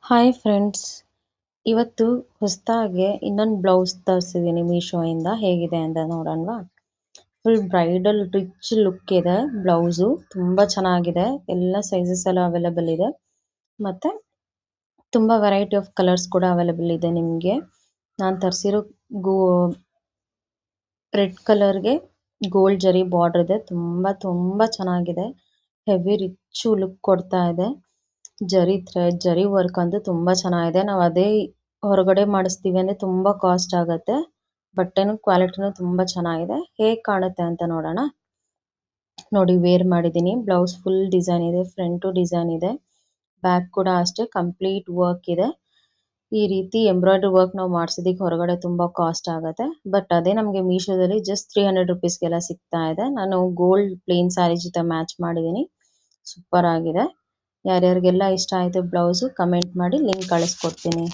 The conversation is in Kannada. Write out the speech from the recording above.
ಹಾಯ್ ಫ್ರೆಂಡ್ಸ್, ಇವತ್ತು ಹೊಸದಾಗಿ ಇನ್ನೊಂದು ಬ್ಲೌಸ್ ತರಿಸಿದ್ದೀನಿ ಮೀಶೋಯಿಂದ. ಹೇಗಿದೆ ಅಂತ ನೋಡೋಣವಾ? ಫುಲ್ ಬ್ರೈಡಲ್ ರಿಚ್ ಲುಕ್ ಇದೆ ಬ್ಲೌಸು. ತುಂಬ ಚೆನ್ನಾಗಿದೆ. ಎಲ್ಲ ಸೈಜಸ್ ಎಲ್ಲ ಅವೈಲೇಬಲ್ ಇದೆ. ಮತ್ತು ತುಂಬ ವೆರೈಟಿ ಆಫ್ ಕಲರ್ಸ್ ಕೂಡ ಅವೈಲೇಬಲ್ ಇದೆ ನಿಮಗೆ. ನಾನು ತರಿಸಿರೋ ಗೋ ರೆಡ್ ಕಲರ್ಗೆ ಗೋಲ್ಡ್ ಜರಿ ಬಾರ್ಡರ್ ಇದೆ. ತುಂಬ ಚೆನ್ನಾಗಿದೆ. ಹೆವಿ ರಿಚ್ ಲುಕ್ ಕೊಡ್ತಾ ಇದೆ. ಜರಿ ಥ್ರೆಡ್ ಜರಿ ವರ್ಕ್ ಅಂತೂ ತುಂಬ ಚೆನ್ನಾಗಿದೆ. ನಾವು ಅದೇ ಹೊರಗಡೆ ಮಾಡಿಸ್ತೀವಿ ಅಂದರೆ ತುಂಬ ಕಾಸ್ಟ್ ಆಗುತ್ತೆ. ಬಟ್ಟೆನೂ ಕ್ವಾಲಿಟಿನೂ ತುಂಬ ಚೆನ್ನಾಗಿದೆ. ಹೇಗೆ ಕಾಣುತ್ತೆ ಅಂತ ನೋಡೋಣ. ನೋಡಿ, ವೇರ್ ಮಾಡಿದ್ದೀನಿ. ಬ್ಲೌಸ್ ಫುಲ್ ಡಿಸೈನ್ ಇದೆ, ಫ್ರಂಟು ಡಿಸೈನ್ ಇದೆ, ಬ್ಯಾಕ್ ಕೂಡ ಅಷ್ಟೇ ಕಂಪ್ಲೀಟ್ ವರ್ಕ್ ಇದೆ. ಈ ರೀತಿ ಎಂಬ್ರಾಯ್ಡ್ರಿ ವರ್ಕ್ ನಾವು ಮಾಡಿಸೋದಕ್ಕೆ ಹೊರಗಡೆ ತುಂಬ ಕಾಸ್ಟ್ ಆಗುತ್ತೆ. ಬಟ್ ಅದೇ ನಮಗೆ ಮೀಶೋದಲ್ಲಿ ಜಸ್ಟ್ 300 ರುಪೀಸ್ಗೆಲ್ಲ ಸಿಗ್ತಾ ಇದೆ. ನಾನು ಗೋಲ್ಡ್ ಪ್ಲೇನ್ ಸ್ಯಾರಿ ಜೊತೆ ಮ್ಯಾಚ್ ಮಾಡಿದ್ದೀನಿ. ಸೂಪರ್ ಆಗಿದೆ. ಯಾರ್ಯಾರಿಗೆಲ್ಲ ಇಷ್ಟ ಆಯಿತು ಬ್ಲೌಸು ಕಮೆಂಟ್ ಮಾಡಿ, ಲಿಂಕ್ ಕಳಿಸ್ಕೊಡ್ತೀನಿ.